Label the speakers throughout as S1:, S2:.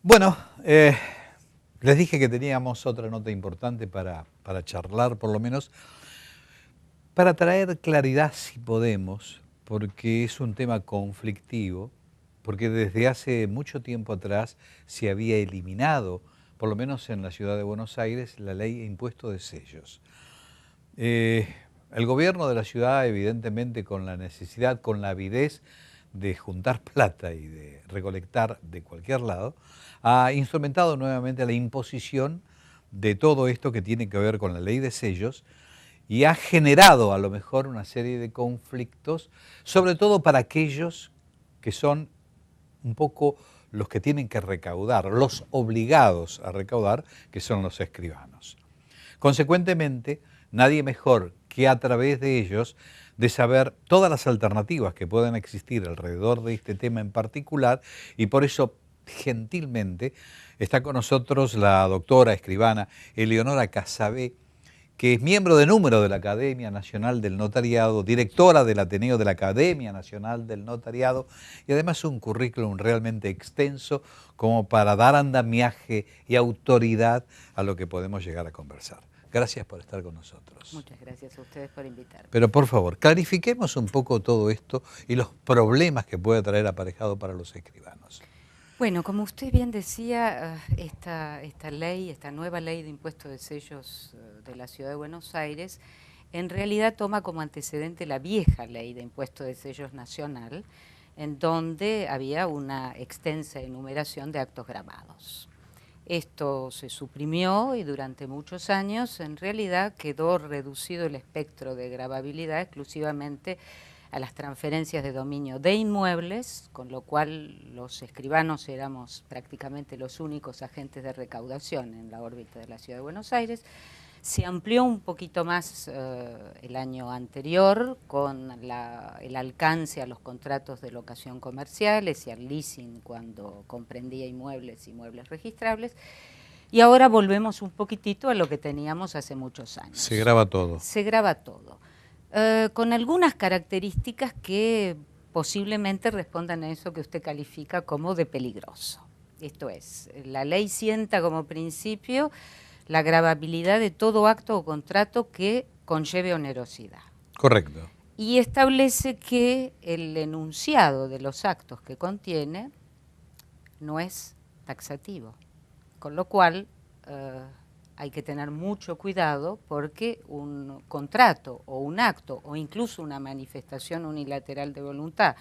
S1: Bueno, les dije que teníamos otra nota importante para charlar, por lo menos, para traer claridad si podemos, porque es un tema conflictivo, porque desde hace mucho tiempo atrás se había eliminado, por lo menos en la ciudad de Buenos Aires, la ley de impuesto de sellos. El gobierno de la ciudad, evidentemente, con la necesidad, con la avidez de juntar plata y de recolectar de cualquier lado, ha instrumentado nuevamente la imposición de todo esto que tiene que ver con la ley de sellos y ha generado a lo mejor una serie de conflictos, sobre todo para aquellos que son un poco los que tienen que recaudar, los obligados a recaudar, que son los escribanos. Consecuentemente, nadie mejor que a través de ellos de saber todas las alternativas que pueden existir alrededor de este tema en particular, y por eso gentilmente está con nosotros la doctora escribana Eleonora Casabé, que es miembro de número de la Academia Nacional del Notariado, directora del Ateneo de la Academia Nacional del Notariado, y además un currículum realmente extenso como para dar andamiaje y autoridad a lo que podemos llegar a conversar. Gracias por estar con nosotros.
S2: Muchas gracias a ustedes por invitarme.
S1: Pero por favor, clarifiquemos un poco todo esto y los problemas que puede traer aparejado para los escribanos.
S2: Bueno, como usted bien decía, esta ley, esta nueva ley de impuesto de sellos de la Ciudad de Buenos Aires, en realidad toma como antecedente la vieja ley de impuesto de sellos nacional, en donde había una extensa enumeración de actos grabados. Esto se suprimió y durante muchos años en realidad quedó reducido el espectro de gravabilidad exclusivamente a las transferencias de dominio de inmuebles, con lo cual los escribanos éramos prácticamente los únicos agentes de recaudación en la órbita de la Ciudad de Buenos Aires. Se amplió un poquito más el año anterior con el alcance a los contratos de locación comerciales y al leasing cuando comprendía inmuebles y muebles registrables. Y ahora volvemos un poquitito a lo que teníamos hace muchos años.
S1: Se graba todo.
S2: Se graba todo. Con algunas características que posiblemente respondan a eso que usted califica como de peligroso. Esto es, la ley sienta como principio la gravabilidad de todo acto o contrato que conlleve onerosidad.
S1: Correcto.
S2: Y establece que el enunciado de los actos que contiene no es taxativo, con lo cual hay que tener mucho cuidado porque un contrato o un acto o incluso una manifestación unilateral de voluntad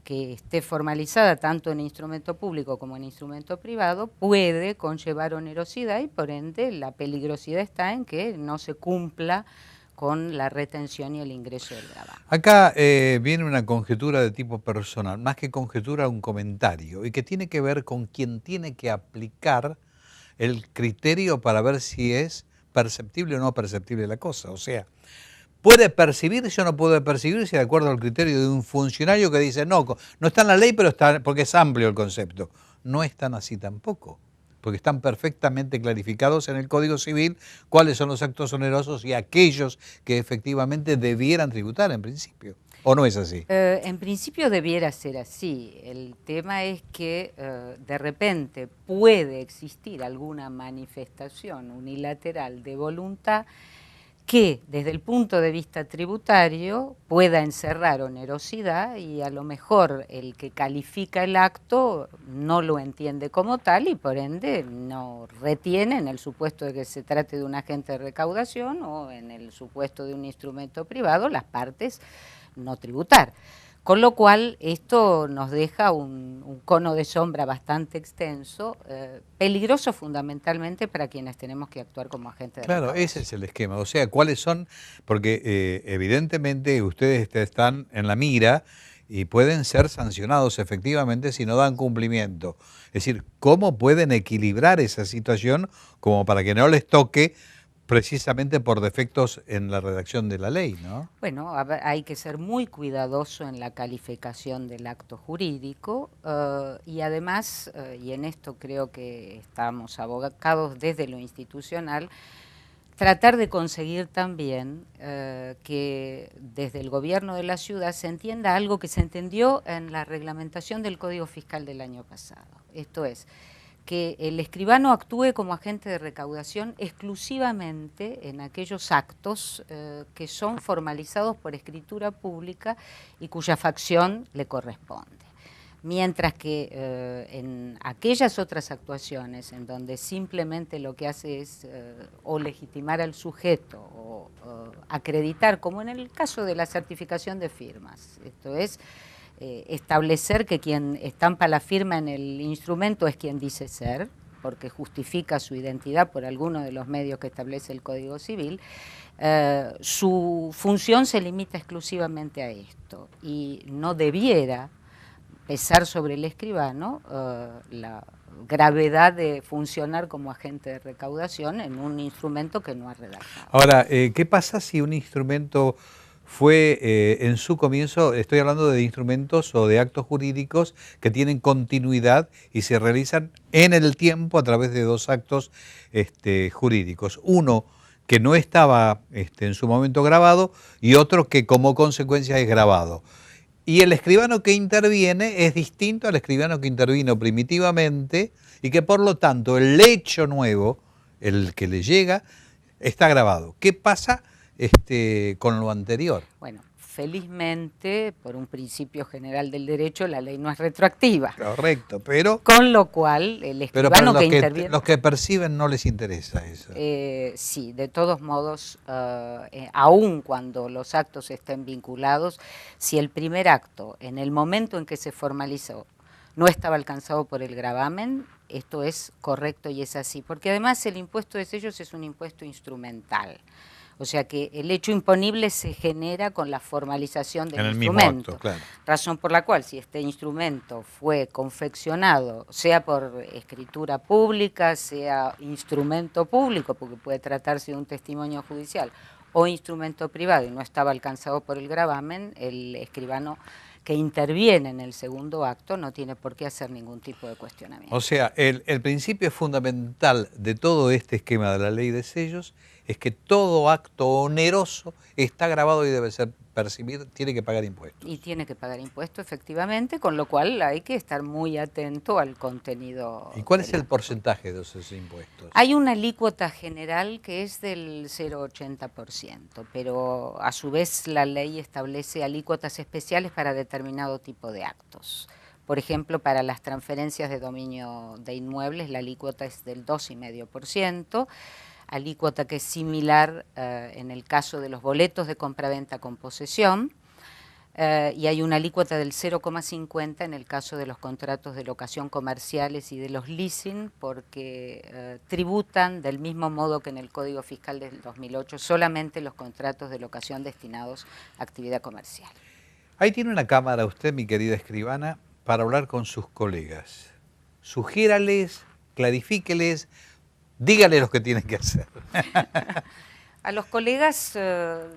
S2: que esté formalizada tanto en instrumento público como en instrumento privado puede conllevar onerosidad y por ende la peligrosidad está en que no se cumpla con la retención y el ingreso del gravamen.
S1: Acá viene una conjetura de tipo personal, más que conjetura, un comentario, y que tiene que ver con quien tiene que aplicar el criterio para ver si es perceptible o no perceptible la cosa. O sea, ¿puede percibirse o no puede percibirse de acuerdo al criterio de un funcionario que dice no está en la ley, pero está, porque es amplio el concepto? No es tan así tampoco, porque están perfectamente clarificados en el Código Civil cuáles son los actos onerosos y aquellos que efectivamente debieran tributar en principio. ¿O no es así?
S2: En principio debiera ser así. El tema es que de repente puede existir alguna manifestación unilateral de voluntad que desde el punto de vista tributario pueda encerrar onerosidad y a lo mejor el que califica el acto no lo entiende como tal y por ende no retiene en el supuesto de que se trate de un agente de recaudación o en el supuesto de un instrumento privado las partes no tributar. Con lo cual esto nos deja un cono de sombra bastante extenso, peligroso fundamentalmente para quienes tenemos que actuar como agentes de recaudación.
S1: Claro, ese es el esquema. O sea, ¿cuáles son? Porque evidentemente ustedes están en la mira y pueden ser sancionados efectivamente si no dan cumplimiento. Es decir, ¿cómo pueden equilibrar esa situación como para que no les toque precisamente por defectos en la redacción de la ley, ¿no?
S2: Bueno, hay que ser muy cuidadoso en la calificación del acto jurídico y además, y en esto creo que estamos abocados desde lo institucional, tratar de conseguir también que desde el gobierno de la ciudad se entienda algo que se entendió en la reglamentación del Código Fiscal del año pasado. Esto es, que el escribano actúe como agente de recaudación exclusivamente en aquellos actos que son formalizados por escritura pública y cuya facción le corresponde. Mientras que en aquellas otras actuaciones en donde simplemente lo que hace es o legitimar al sujeto o acreditar, como en el caso de la certificación de firmas, esto es, establecer que quien estampa la firma en el instrumento es quien dice ser, porque justifica su identidad por alguno de los medios que establece el Código Civil, su función se limita exclusivamente a esto y no debiera pesar sobre el escribano la gravedad de funcionar como agente de recaudación en un instrumento que no ha redactado.
S1: Ahora, ¿qué pasa si un instrumento fue en su comienzo, estoy hablando de instrumentos o de actos jurídicos que tienen continuidad y se realizan en el tiempo a través de dos actos jurídicos? Uno que no estaba en su momento grabado y otro que como consecuencia es grabado. Y el escribano que interviene es distinto al escribano que intervino primitivamente y que por lo tanto el hecho nuevo, el que le llega, está grabado. ¿Qué pasa con lo anterior?
S2: Bueno, felizmente, por un principio general del derecho, la ley no es retroactiva.
S1: Correcto, pero...
S2: Con lo cual, el escribano que interviene...
S1: los que perciben no les interesa eso.
S2: Sí, de todos modos, aun cuando los actos estén vinculados, si el primer acto, en el momento en que se formalizó, no estaba alcanzado por el gravamen, esto es correcto y es así, porque además el impuesto de sellos es un impuesto instrumental. O sea que el hecho imponible se genera con la formalización del instrumento. Mismo acto, claro. Razón por la cual, si este instrumento fue confeccionado, sea por escritura pública, sea instrumento público, porque puede tratarse de un testimonio judicial, o instrumento privado y no estaba alcanzado por el gravamen, el escribano que interviene en el segundo acto no tiene por qué hacer ningún tipo de cuestionamiento.
S1: O sea, el principio fundamental de todo este esquema de la ley de sellos es que todo acto oneroso está grabado y debe ser percibido, tiene que pagar impuestos.
S2: Y tiene que pagar impuestos, efectivamente, con lo cual hay que estar muy atento al contenido.
S1: ¿Y cuál es el porcentaje de esos impuestos?
S2: Hay una alícuota general que es del 0,80%, pero a su vez la ley establece alícuotas especiales para determinado tipo de actos. Por ejemplo, para las transferencias de dominio de inmuebles la alícuota es del 2,5%, alícuota que es similar en el caso de los boletos de compraventa con posesión, y hay una alícuota del 0,50 en el caso de los contratos de locación comerciales y de los leasing, porque tributan del mismo modo que en el Código Fiscal del 2008 solamente los contratos de locación destinados a actividad comercial.
S1: Ahí tiene una cámara usted, mi querida escribana, para hablar con sus colegas. Sugiérales, clarifíqueles, dígale lo que tienen que hacer.
S2: A los colegas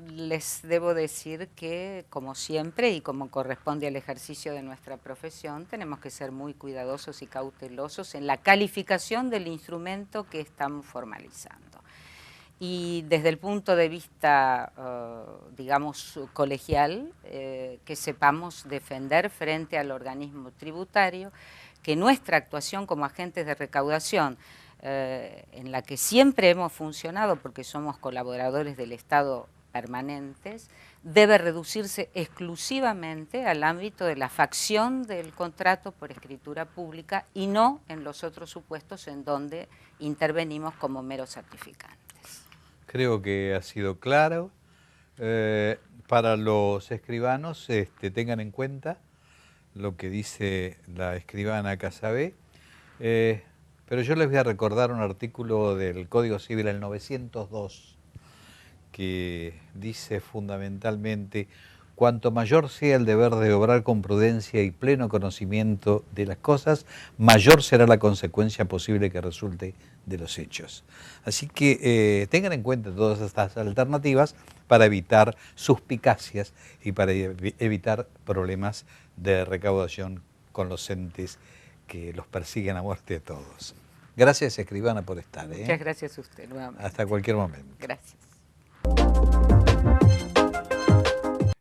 S2: les debo decir que, como siempre y como corresponde al ejercicio de nuestra profesión, tenemos que ser muy cuidadosos y cautelosos en la calificación del instrumento que estamos formalizando. Y desde el punto de vista, digamos, colegial, que sepamos defender frente al organismo tributario que nuestra actuación como agentes de recaudación, en la que siempre hemos funcionado porque somos colaboradores del Estado permanentes, debe reducirse exclusivamente al ámbito de la facción del contrato por escritura pública y no en los otros supuestos en donde intervenimos como meros certificantes.
S1: Creo que ha sido claro. Para los escribanos, tengan en cuenta lo que dice la escribana Casabé. Pero yo les voy a recordar un artículo del Código Civil, el 902, que dice fundamentalmente: cuanto mayor sea el deber de obrar con prudencia y pleno conocimiento de las cosas, mayor será la consecuencia posible que resulte de los hechos. Así que tengan en cuenta todas estas alternativas para evitar suspicacias y para evitar problemas de recaudación con los entes que los persiguen a muerte a todos. Gracias, escribana, por estar.
S2: Muchas gracias a usted nuevamente.
S1: Hasta cualquier momento.
S2: Gracias.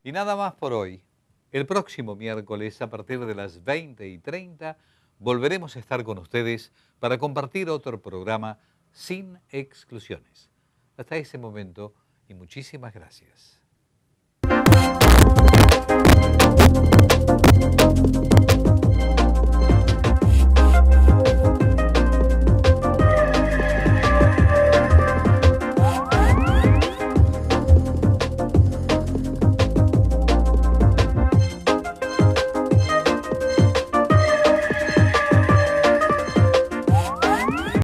S1: Y nada más por hoy. El próximo miércoles, a partir de las 20:30, volveremos a estar con ustedes para compartir otro programa sin exclusiones. Hasta ese momento y muchísimas gracias.